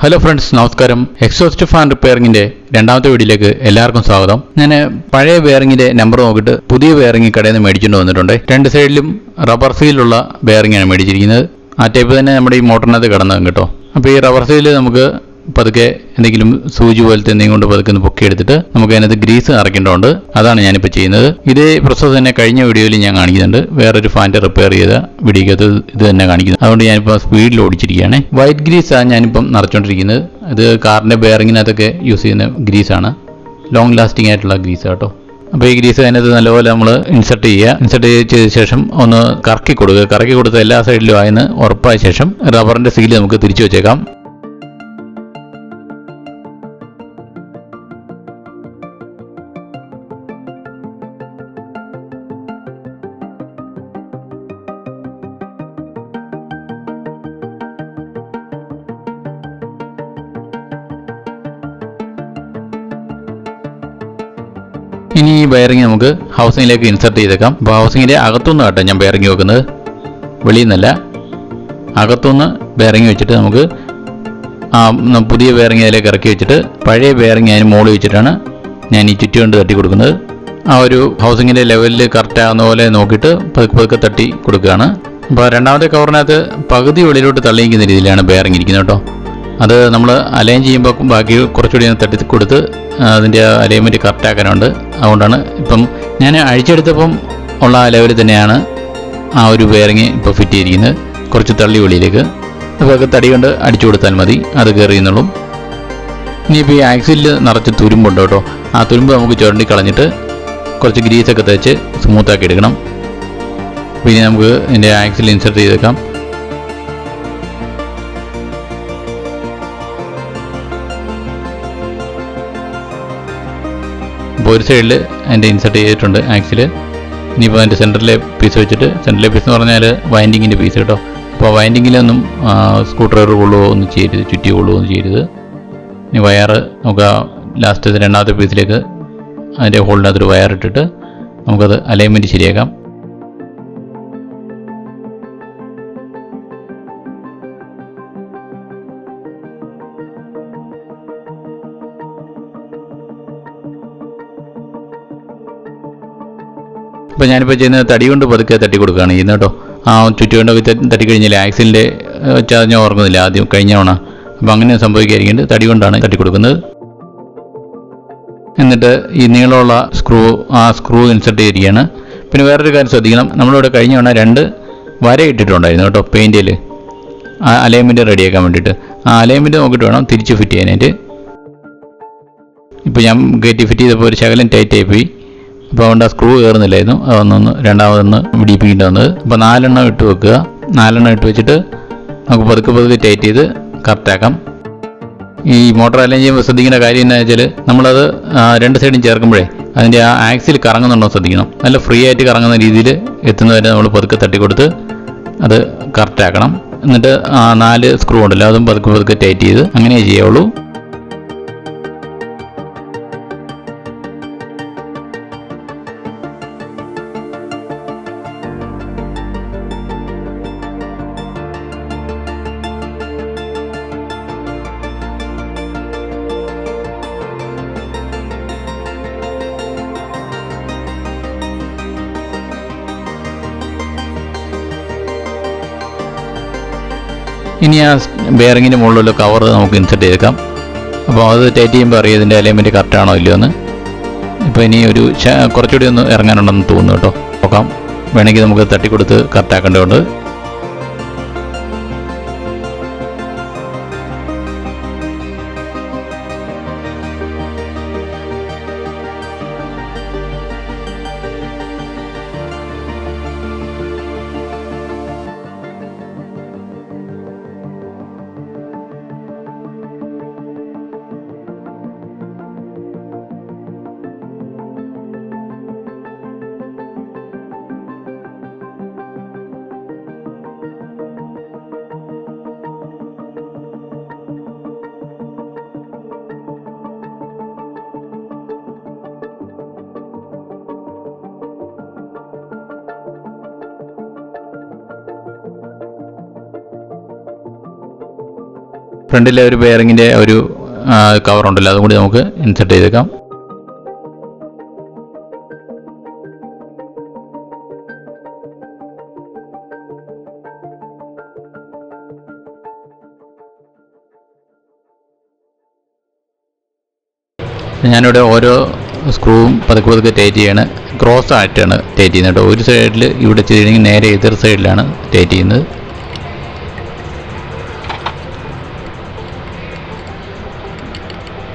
Hello friends, നമസ്കാരം. Exhaust fan റിപ്പയറിങ്ങിന്റെ രണ്ടാമത്തെ വീഡിയോയിലേക്ക് എല്ലാവർക്കും സ്വാഗതം. ഞാൻ പഴയ ബെയറിങ്ങിന്റെ നമ്പർ നോക്കിയിട്ട് പുതിയ ബെയറിംഗ് കടയിൽ നിന്ന് മേടിച്ചുകൊണ്ട് വന്നിട്ടുണ്ട്. രണ്ട് സൈഡിലും റബ്ബർ സീലുള്ള ബെയറിംഗാണ് മേടിച്ചിരിക്കുന്നത്. ആ ടൈപ്പ് തന്നെ നമ്മുടെ ഈ മോട്ടറിനകത്ത് കിടന്നതും കേട്ടോ. അപ്പോൾ ഈ റബ്ബർ സീൽ നമുക്ക് പതുക്കെ എന്തെങ്കിലും സൂചി പോലത്തെ എന്തെങ്കിലും കൊണ്ട് പതുക്കെ പൊക്കിയെടുത്തിട്ട് നമുക്ക് അതിനകത്ത് ഗ്രീസ് നിറയ്ക്കേണ്ടതുണ്ട്. അതാണ് ഞാനിപ്പോൾ ചെയ്യുന്നത്. ഇതേ പ്രോസസ്സ് തന്നെ കഴിഞ്ഞ വീഡിയോയിൽ ഞാൻ കാണിക്കുന്നുണ്ട്. വേറൊരു ഫാൻ്റെ റിപ്പയർ ചെയ്ത വീഡിയോക്കകത്ത് ഇത് തന്നെ കാണിക്കുന്നത്. അതുകൊണ്ട് ഞാനിപ്പോൾ സ്പീഡിൽ ഓടിച്ചിരിക്കുകയാണ്. വൈറ്റ് ഗ്രീസാണ് ഞാനിപ്പം നിറച്ചുകൊണ്ടിരിക്കുന്നത്. ഇത് കാറിൻ്റെ ബെയറിങ്ങിനകത്തൊക്കെ യൂസ് ചെയ്യുന്ന ഗ്രീസാണ്. ലോങ് ലാസ്റ്റിംഗ് ആയിട്ടുള്ള ഗ്രീസ് കേട്ടോ. അപ്പോൾ ഈ ഗ്രീസ് അതിനകത്ത് നല്ലപോലെ നമ്മൾ ഇൻസെർട്ട് ചെയ്ത ശേഷം ഒന്ന് കറക്കി കൊടുക്കുക. കറക്കി കൊടുത്ത് എല്ലാ സൈഡിലും ആയെന്ന് ഉറപ്പായ ശേഷം റബ്ബറിൻ്റെ സീൽ നമുക്ക് തിരിച്ചു വെച്ചേക്കാം. ഇനി ഈ ബെയറിംഗ് നമുക്ക് ഹൗസിങ്ങിലേക്ക് ഇൻസെർട്ട് ചെയ്തേക്കാം. അപ്പോൾ ഹൗസിങ്ങിൻ്റെ അകത്തുനിന്ന് കേട്ടോ ഞാൻ ബെയറിംഗ് വെക്കുന്നത്, വെളിയിൽ നിന്നല്ല. അകത്തുനിന്ന് ബെയറിംഗ് വെച്ചിട്ട് നമുക്ക് പുതിയ ബെയറിംഗ് അതിലേക്ക് ഇറക്കി വെച്ചിട്ട് പഴയ ബെയറിംഗ് അതിന് മുകളിൽ വെച്ചിട്ടാണ് ഞാൻ ഈ ചുറ്റി കൊണ്ട് തട്ടി കൊടുക്കുന്നത്. ആ ഒരു ഹൗസിങ്ങിൻ്റെ ലെവലിൽ കറക്റ്റ് ആകുന്ന പോലെ നോക്കിയിട്ട് പതുക്കെ തട്ടി കൊടുക്കുകയാണ്. അപ്പോൾ രണ്ടാമത്തെ കവറിനകത്ത് പകുതി വെളിയിലോട്ട് തള്ളിയിരിക്കുന്ന രീതിയിലാണ് ബെയറിംഗ് ഇരിക്കുന്നത് കേട്ടോ. അത് നമ്മൾ അലൈൻ ചെയ്യുമ്പോൾ ബാക്കി കുറച്ചുകൂടി തട്ടി കൊടുത്ത് അതിൻ്റെ അലൈൻമെൻറ്റ് കറക്റ്റ് ആക്കാനുണ്ട്. അതുകൊണ്ടാണ് ഇപ്പം ഞാൻ അഴിച്ചെടുത്തപ്പം ഉള്ള ആ ലെവലിൽ തന്നെയാണ് ആ ഒരു ബെയറിങ് ഇപ്പോൾ ഫിറ്റ് ചെയ്തിരിക്കുന്നത്. കുറച്ച് തള്ളി വെളിയിലേക്ക് അപ്പോൾ തടി കൊണ്ട് അടിച്ചു കൊടുത്താൽ മതി, അത് കയറിയെന്നുള്ളൂ. ഇനിയിപ്പോൾ ഈ ആക്സിലിൽ നിറച്ച് തുരുമ്പുണ്ട് കേട്ടോ. ആ തുരുമ്പ് നമുക്ക് ചുരണ്ടി കളഞ്ഞിട്ട് കുറച്ച് ഗ്രീസൊക്കെ തേച്ച് സ്മൂത്താക്കി എടുക്കണം. പിന്നെ നമുക്ക് ഇതിൻ്റെ ആക്സിൽ ഇൻസെർട്ട് ചെയ്തേക്കാം. അപ്പോൾ ഒരു സൈഡിൽ അതിൻ്റെ ഇൻസെർട്ട് ചെയ്തിട്ടുണ്ട് ആക്സിൽ. ഇനിയിപ്പോൾ അതിൻ്റെ സെൻറ്ററിലെ പീസ് വെച്ചിട്ട്, സെൻറ്ററിലെ പീസ് എന്ന് പറഞ്ഞാൽ വൈൻഡിങ്ങിൻ്റെ പീസ് കേട്ടോ. അപ്പോൾ വൈൻഡിങ്ങിലൊന്നും സ്ക്രൂ ഡ്രൈവർ കൊള്ളുകയോ ഒന്നും ചെയ്യരുത്, ചുറ്റി കൊള്ളുകയോ ഒന്നും ചെയ്യരുത്. ഇനി വയറ് നമുക്ക് ലാസ്റ്റ് രണ്ടാമത്തെ പീസിലേക്ക് അതിൻ്റെ ഹോളിനകത്തൊരു വയറിട്ടിട്ട് നമുക്കത് അലൈൻമെൻറ്റ് ശരിയാക്കാം. ഇപ്പോൾ ഞാനിപ്പോൾ ചെയ്യുന്നത് തടി കൊണ്ട് പതുക്കെ തട്ടി കൊടുക്കുകയാണ് ചെയ്യുന്നത് കേട്ടോ. ആ ചുറ്റുകൊണ്ടൊക്കെ തട്ടിക്കഴിഞ്ഞാൽ ആക്സിലിൻ്റെ ഞാൻ ഓർക്കുന്നില്ല ആദ്യം കഴിഞ്ഞ തവണ. അപ്പോൾ അങ്ങനെ സംഭവിക്കാതിരിക്കുന്നുണ്ട് തടി കൊണ്ടാണ് തട്ടി കൊടുക്കുന്നത്. എന്നിട്ട് ഈ നീളമുള്ള സ്ക്രൂ ഇൻസെർട്ട് ചെയ്തിരിക്കുകയാണ്. പിന്നെ വേറൊരു കാര്യം ശ്രദ്ധിക്കണം, നമ്മളിവിടെ കഴിഞ്ഞ തവണ 2 വര ഇട്ടിട്ടുണ്ടായിരുന്നു കേട്ടോ പെയിൻറ്റിൽ, ആ അലൈൻമെൻറ്റ് റെഡിയാക്കാൻ വേണ്ടിയിട്ട്. ആ അലൈൻമെൻറ്റ് നോക്കിയിട്ട് വേണം തിരിച്ച് ഫിറ്റ് ചെയ്യാനായിട്ട്. ഇപ്പോൾ ഞാൻ കയറ്റി ഫിറ്റ് ചെയ്തപ്പോൾ ഒരു ശകലം ടൈറ്റായി പോയി. അപ്പോൾ അതുകൊണ്ട് ആ സ്ക്രൂ കയറുന്നില്ലായിരുന്നു. രണ്ടാമതൊന്ന് പിടിപ്പിക്കേണ്ടി വന്നത്. അപ്പോൾ 4 എണ്ണം ഇട്ട് വെക്കുക. 4 എണ്ണം ഇട്ട് വെച്ചിട്ട് നമുക്ക് പതുക്കെ ടൈറ്റ് ചെയ്ത് കറക്റ്റാക്കാം. ഈ മോട്ടർ അലൈൻ ചെയ്യുമ്പോൾ ശ്രദ്ധിക്കേണ്ട കാര്യം എന്താ വെച്ചാൽ നമ്മളത് 2 സൈഡും ചേർക്കുമ്പോഴേ അതിൻ്റെ ആ ആക്സിൽ കറങ്ങുന്നുണ്ടോ ശ്രദ്ധിക്കണം. നല്ല ഫ്രീ ആയിട്ട് കറങ്ങുന്ന രീതിയിൽ എത്തുന്നവരെ നമ്മൾ പതുക്കെ തട്ടിക്കൊടുത്ത് അത് കറക്റ്റാക്കണം. എന്നിട്ട് 4 സ്ക്രൂ ഉണ്ടല്ലോ അതും പതുക്കെ ടൈറ്റ് ചെയ്ത് അങ്ങനെ ചെയ്യാവുള്ളൂ. ഇനി ആ ബെയറിങ്ങിൻ്റെ മുകളിലുള്ള കവർ നമുക്ക് ഇൻസെർട്ട് ചെയ്തേക്കാം. അപ്പോൾ അത് ടൈറ്റ് ചെയ്യുമ്പോൾ അറിയാം ഇതിൻ്റെ അലൈൻമെൻറ്റ് കറക്റ്റ് ആണോ ഇല്ലയോ എന്ന്. ഇപ്പോൾ ഇനി ഒരു കുറച്ചുകൂടി ഒന്ന് ഇറങ്ങാനുണ്ടെന്ന് തോന്നുന്നു കേട്ടോ. നോക്കാം, വേണമെങ്കിൽ നമുക്ക് തട്ടിക്കൊടുത്ത് കറക്റ്റാക്കേണ്ടതുണ്ട്. ഫ്രണ്ടിലെ ഒരു ബെയറിങ്ങിൻ്റെ ഒരു കവറുണ്ടല്ലോ, അതും കൂടി നമുക്ക് ഇൻസെർട്ട് ചെയ്തേക്കാം. ഞാനിവിടെ ഓരോ സ്ക്രൂവും പതുക്കെ പതുക്കെ ടൈറ്റ് ചെയ്യാണ്. ക്രോസ് ആയിട്ടാണ് ടൈറ്റ് ചെയ്യുന്നത് കേട്ടോ. ഒരു സൈഡിൽ ഇവിടെ ചെയ്തിട്ടുണ്ടെങ്കിൽ നേരെ എതിർ സൈഡിലാണ് ടൈറ്റ് ചെയ്യുന്നത്.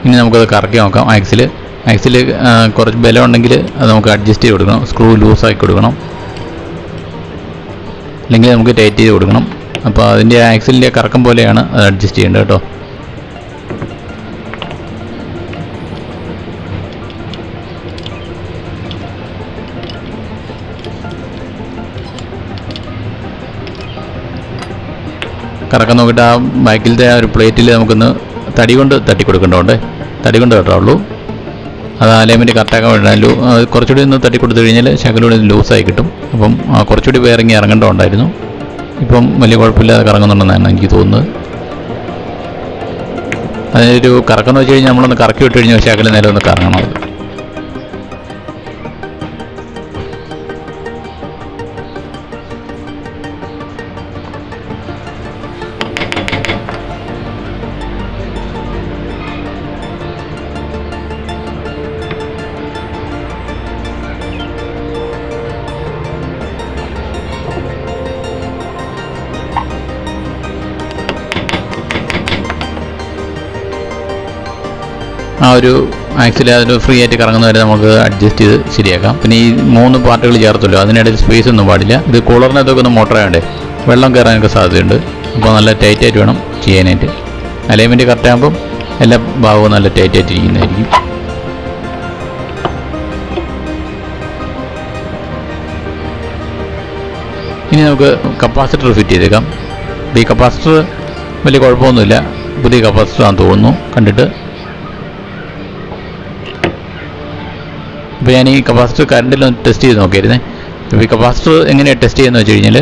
ഇനി നമുക്കത് കറക്കി നോക്കാം. ആക്സിൽ കുറച്ച് ബലം ഉണ്ടെങ്കിൽ അത് നമുക്ക് അഡ്ജസ്റ്റ് ചെയ്ത് കൊടുക്കണം. സ്ക്രൂ ലൂസാക്കി കൊടുക്കണം, അല്ലെങ്കിൽ നമുക്ക് ടൈറ്റ് ചെയ്ത് കൊടുക്കണം. അപ്പോൾ അതിൻ്റെ ആക്സിലിൻ്റെ കറക്കം പോലെയാണ് അത് അഡ്ജസ്റ്റ് ചെയ്യേണ്ടത് കേട്ടോ. കറക്കം നോക്കിയിട്ട് ആ ബാക്കിലത്തെ ആ ഒരു പ്ലേറ്റിൽ നമുക്കൊന്ന് തടി കൊണ്ട് തട്ടി കൊടുക്കേണ്ടതുണ്ട്. തടി കൊണ്ട് തട്ടാവുള്ളൂ. അത് അലൈൻമെൻറ്റ് കറക്റ്റാക്കാൻ വേണ്ടി കുറച്ചുകൂടി ഒന്ന് തട്ടി കൊടുത്തു കഴിഞ്ഞാൽ ശകലൂടെ ലൂസായി കിട്ടും. അപ്പം കുറച്ചുകൂടി ഇറങ്ങേണ്ടതുണ്ടായിരുന്നു. ഇപ്പം വലിയ കുഴപ്പമില്ലാതെ കറങ്ങുന്നുണ്ടെന്നാണ് എനിക്ക് തോന്നുന്നത്. അതിനൊരു കറക്കം എന്ന് വെച്ച് കഴിഞ്ഞാൽ നമ്മളൊന്ന് കറക്കി വിട്ട് കഴിഞ്ഞാൽ ശകലം നേരം ഒന്ന് കറങ്ങണം. അത് ആ ഒരു ആക്സിൽ അതിൽ ഫ്രീ ആയിട്ട് കറങ്ങുന്നവരെ നമുക്ക് അഡ്ജസ്റ്റ് ചെയ്ത് ശരിയാക്കാം. പിന്നെ ഈ 3 പാർട്ടുകൾ ചേർത്തല്ലോ, അതിനിടയിൽ സ്പേസ് ഒന്നും പാടില്ല. ഇത് കൂളറിനകത്തൊക്കെ ഒന്ന് മോട്ടറായണ്ടേ, വെള്ളം കയറാനൊക്കെ സാധ്യതയുണ്ട്. അപ്പോൾ നല്ല ടൈറ്റായിട്ട് വേണം ചെയ്യാനായിട്ട്. അലൈൻമെൻറ്റ് കറക്റ്റ് ആകുമ്പം എല്ലാ ഭാഗവും നല്ല ടൈറ്റായിട്ട് ഇരിക്കുന്നതായിരിക്കും. ഇനി നമുക്ക് കപ്പാസിറ്റർ ഫിറ്റ് ചെയ്തേക്കാം. ഈ കപ്പാസിറ്റർ വലിയ കുഴപ്പമൊന്നുമില്ല, പുതിയ കപ്പാസിറ്റർ ആണെന്ന് തോന്നുന്നു കണ്ടിട്ട്. അപ്പോൾ ഞാൻ ഈ കപ്പാസിറ്റർ കറണ്ടിലൊന്ന് ടെസ്റ്റ് ചെയ്ത് നോക്കിയിരുന്നേ. ഇപ്പോൾ ഈ കപ്പാസിറ്റർ എങ്ങനെയാണ് ടെസ്റ്റ് ചെയ്യുന്നത് വെച്ച് കഴിഞ്ഞാൽ,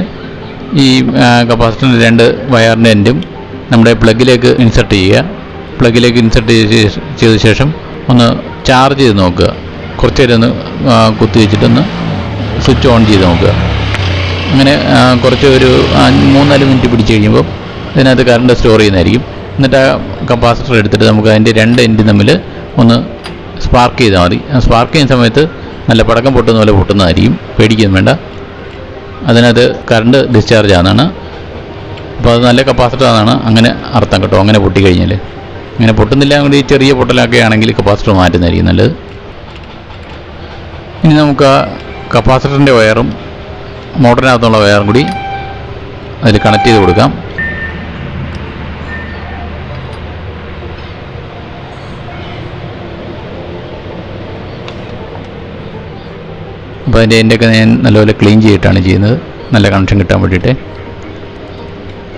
ഈ കപ്പാസിറ്ററിൻ്റെ 2 വയറിൻ്റെ എൻഡും നമ്മുടെ പ്ലഗിലേക്ക് ഇൻസെർട്ട് ചെയ്യുക. പ്ലഗിലേക്ക് ഇൻസെർട്ട് ചെയ്ത ശേഷം ഒന്ന് ചാർജ് ചെയ്ത് നോക്കുക. കുറച്ച് നേരം ഒന്ന് കുത്തി വെച്ചിട്ടൊന്ന് സ്വിച്ച് ഓൺ ചെയ്ത് നോക്കുക. അങ്ങനെ കുറച്ച് ഒരു 3-4 മിനിറ്റ് പിടിച്ച് കഴിയുമ്പോൾ ഇതിനകത്ത് കറണ്ട് സ്റ്റോർ ചെയ്യുന്നതായിരിക്കും. എന്നിട്ട് ആ കപ്പാസിറ്റർ എടുത്തിട്ട് നമുക്ക് അതിൻ്റെ 2 എൻഡ് തമ്മിൽ ഒന്ന് സ്പാർക്ക് ചെയ്താൽ മതി. സ്പാർക്ക് ചെയ്യുന്ന സമയത്ത് നല്ല പടക്കം പൊട്ടുന്ന പോലെ പൊട്ടുന്നതായിരിക്കും, പേടിക്കൊന്നും വേണ്ട. അതിനകത്ത് കറണ്ട് ഡിസ്ചാർജ് ആണെന്നാണ്. അപ്പോൾ അത് നല്ല കപ്പാസിറ്റർ ആണെന്നാണ് അങ്ങനെ അർത്ഥം കേട്ടോ. അങ്ങനെ പൊട്ടിക്കഴിഞ്ഞാൽ, അങ്ങനെ പൊട്ടുന്നില്ല കൊണ്ട് ഈ ചെറിയ പൊട്ടലൊക്കെ ആണെങ്കിൽ കപ്പാസിറ്റർ മാറ്റുന്നതായിരിക്കും നല്ലത്. ഇനി നമുക്ക് ആ കപ്പാസിറ്ററിൻ്റെ വയറും മോട്ടറിനകത്തുള്ള വയറും കൂടി അതിൽ കണക്ട് ചെയ്ത് കൊടുക്കാം. അപ്പോൾ അതിൻ്റെ എൻ്റെയൊക്കെ ഞാൻ നല്ലപോലെ ക്ലീൻ ചെയ്തിട്ടാണ് ചെയ്യുന്നത്, നല്ല കണക്ഷൻ കിട്ടാൻ വേണ്ടിയിട്ട്.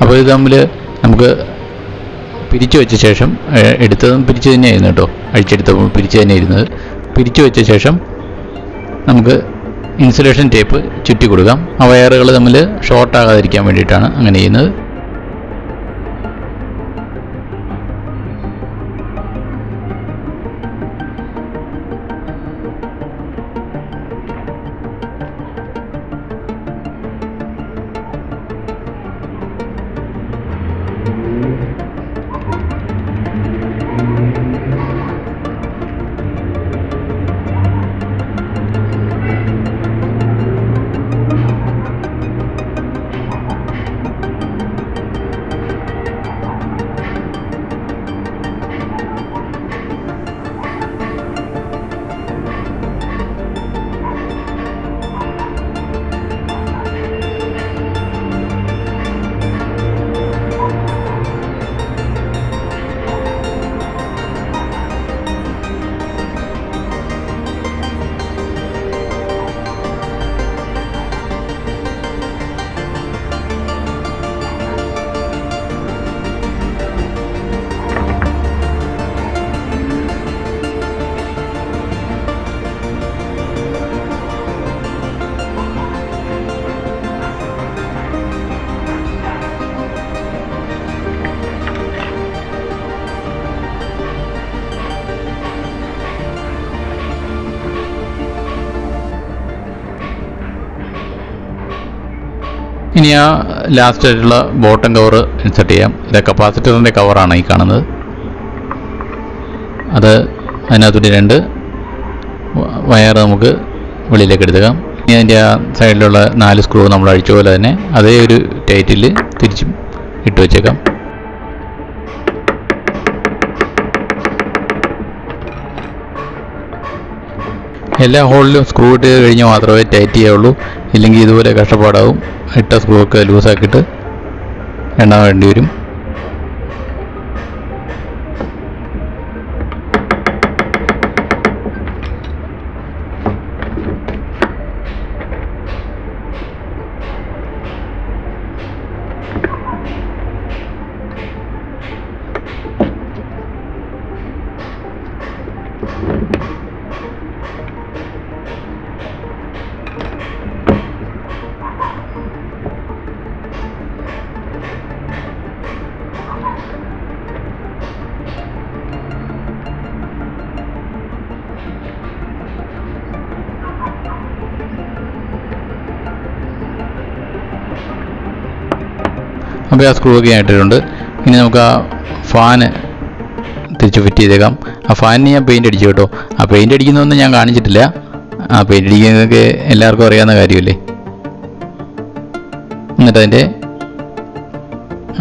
അപ്പോൾ ഇത് തമ്മിൽ നമുക്ക് പിരിച്ചു വെച്ച ശേഷം, എടുത്തതും പിരിച്ച് തന്നെയായിരുന്നു കേട്ടോ, അഴിച്ചെടുത്തപ്പോൾ പിരിച്ച് തന്നെ ഇരുന്നത്. പിരിച്ചു വെച്ച ശേഷം നമുക്ക് ഇൻസുലേഷൻ ടേപ്പ് ചുറ്റി കൊടുക്കാം. ആ വയറുകൾ തമ്മിൽ ഷോർട്ടാകാതിരിക്കാൻ വേണ്ടിയിട്ടാണ് അങ്ങനെ ചെയ്യുന്നത്. ഇനി ആ ലാസ്റ്റ് ആയിട്ടുള്ള ബോട്ടം കവർ ഇൻസെർട്ട് ചെയ്യാം. ഇത് കപ്പാസിറ്ററിൻ്റെ കവറാണ് ഈ കാണുന്നത്. അത് അതിനകത്തൂടി 2 വയർ നമുക്ക് വെളിയിലേക്ക് എടുത്തേക്കാം. ഇനി അതിൻ്റെ ആ സൈഡിലുള്ള 4 സ്ക്രൂ നമ്മൾ അഴിച്ച പോലെ തന്നെ അതേ ഒരു ടൈറ്റിൽ തിരിച്ചും ഇട്ട് വെച്ചേക്കാം. എല്ലാ ഹോളിലും സ്ക്രൂ ഇട്ട് കഴിഞ്ഞാൽ മാത്രമേ ടൈറ്റ് ചെയ്യുള്ളൂ. ഇല്ലെങ്കിൽ ഇതുപോലെ കഷ്ടപ്പാടാവും. ഇട്ട സ്ക്രൂ ഒക്കെ ലൂസാക്കിയിട്ട് എണ്ണ വേണ്ടി വരും. അപ്പോൾ ആ സ്ക്രൂ ഒക്കെ ആയിട്ടിട്ടുണ്ട്. ഇനി നമുക്ക് ആ ഫാന് തിരിച്ച് ഫിറ്റ് ചെയ്തേക്കാം. ആ ഫാനിന് ഞാൻ പെയിൻ്റ് അടിച്ചു കേട്ടോ. ആ പെയിൻ്റ് അടിക്കുന്നതൊന്നും ഞാൻ കാണിച്ചിട്ടില്ല. ആ പെയിൻ്റ് അടിക്കുന്നതൊക്കെ എല്ലാവർക്കും അറിയാവുന്ന കാര്യമല്ലേ. എന്നിട്ട് അതിൻ്റെ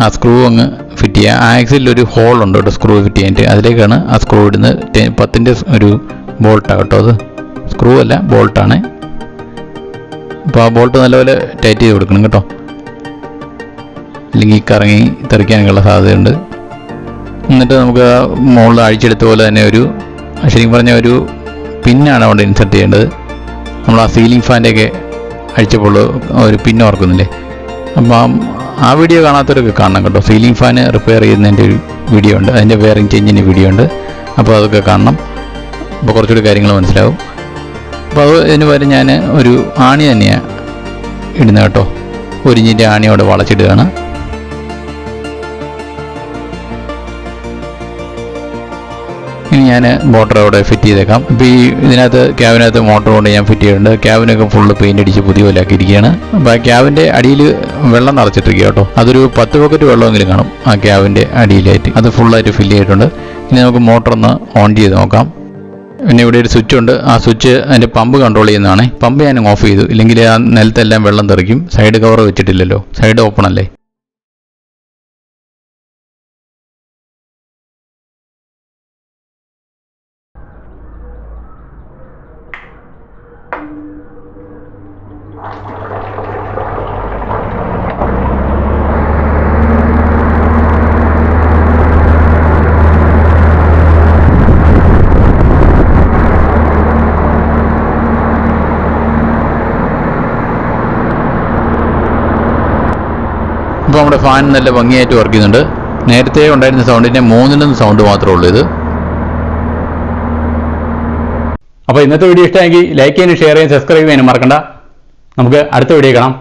ആ സ്ക്രൂ അങ്ങ് ഫിറ്റ് ചെയ്യുക. ആ ആക്സിലൊരു ഹോളുണ്ട് കേട്ടോ സ്ക്രൂ ഫിറ്റ് ചെയ്യാനായിട്ട്. അതിലേക്കാണ് ആ സ്ക്രൂ ഇടുന്നത്. 10ൻ്റെ ഒരു ബോൾട്ടാണ് കേട്ടോ. അത് സ്ക്രൂ അല്ല, ബോൾട്ടാണ്. അപ്പോൾ ആ ബോൾട്ട് നല്ലപോലെ ടൈറ്റ് ചെയ്ത് കൊടുക്കണം കേട്ടോ, അല്ലെങ്കിൽ കറങ്ങി തെറിക്കാനുള്ള സാധ്യതയുണ്ട്. എന്നിട്ട് നമുക്ക് മുകളിൽ അഴിച്ചെടുത്ത പോലെ തന്നെ ശരിക്കും പറഞ്ഞ ഒരു പിന്നാണ് അവിടെ ഇൻസെർട്ട് ചെയ്യേണ്ടത്. നമ്മൾ ആ സീലിംഗ് ഫാൻ്റെയൊക്കെ അഴിച്ചപ്പോൾ ഒരു പിന്ന് ഓർക്കുന്നില്ലേ. അപ്പം ആ വീഡിയോ കാണാത്തവരൊക്കെ കാണണം കേട്ടോ. സീലിംഗ് ഫാൻ റിപ്പയർ ചെയ്യുന്നതിൻ്റെ ഒരു വീഡിയോ ഉണ്ട്, അതിൻ്റെ വയറിംഗ് ചേഞ്ചിൻ്റെ വീഡിയോ ഉണ്ട്. അപ്പോൾ അതൊക്കെ കാണണം. അപ്പോൾ കുറച്ചുകൂടി കാര്യങ്ങൾ മനസ്സിലാവും. അപ്പോൾ ഇതിന് പകരം ഞാൻ ഒരു ആണി തന്നെയാണ് ഇടുന്നത് കേട്ടോ. 1 ഇഞ്ചിൻ്റെ ആണിയോടെ വളച്ചിടുകയാണ്. ഇനി ഞാൻ മോട്ടർ അവിടെ ഫിറ്റ് ചെയ്തേക്കാം. ഇപ്പോൾ ഇതിനകത്ത് ക്യാബിനകത്ത് മോട്ടർ കൊണ്ട് ഞാൻ ഫിറ്റ് ചെയ്തിട്ടുണ്ട്. ക്യാബിനൊക്കെ ഫുള്ള് പെയിൻ്റ് അടിച്ച് പുതിയ പോലെ ആക്കിയിരിക്കുകയാണ്. അപ്പോൾ ആ ക്യാബിൻ്റെ അടിയിൽ വെള്ളം നിറച്ചിട്ടിരിക്കുക കേട്ടോ. അതൊരു 10 ബക്കറ്റ് വെള്ളമെങ്കിലും കാണും ആ ക്യാബിൻ്റെ അടിയിലായിട്ട്. അത് ഫുള്ളായിട്ട് ഫില്ല് ചെയ്തിട്ടുണ്ട്. ഇനി നമുക്ക് മോട്ടർ ഒന്ന് ഓൺ ചെയ്ത് നോക്കാം. പിന്നെ ഇവിടെ ഒരു സ്വിച്ച് ഉണ്ട്. ആ സ്വിച്ച് അതിൻ്റെ പമ്പ് കൺട്രോൾ ചെയ്യുന്നതാണ്. പമ്പ് ഞാൻ ഓഫ് ചെയ്തു, ഇല്ലെങ്കിൽ ആ നിലത്തെല്ലാം വെള്ളം തെറിക്കും. സൈഡ് കവർ വെച്ചിട്ടില്ലല്ലോ, സൈഡ് ഓപ്പൺ അല്ലേ. ഇപ്പോൾ നമ്മുടെ ഫാൻ നല്ല ഭംഗിയായിട്ട് വർക്ക് ചെയ്യുന്നുണ്ട്. നേരത്തെ ഉണ്ടായിരുന്ന സൗണ്ടിൻ്റെ 3 സൗണ്ട് മാത്രമേ ഉള്ളൂ ഇത്. അപ്പോൾ ഇന്നത്തെ വീഡിയോ ഇഷ്ടമെങ്കിൽ ലൈക്ക് ചെയ്യാനും ഷെയർ ചെയ്യാനും സബ്സ്ക്രൈബ് ചെയ്യാനും മറക്കണ്ട. നമുക്ക് അടുത്ത വീഡിയോ കാണാം.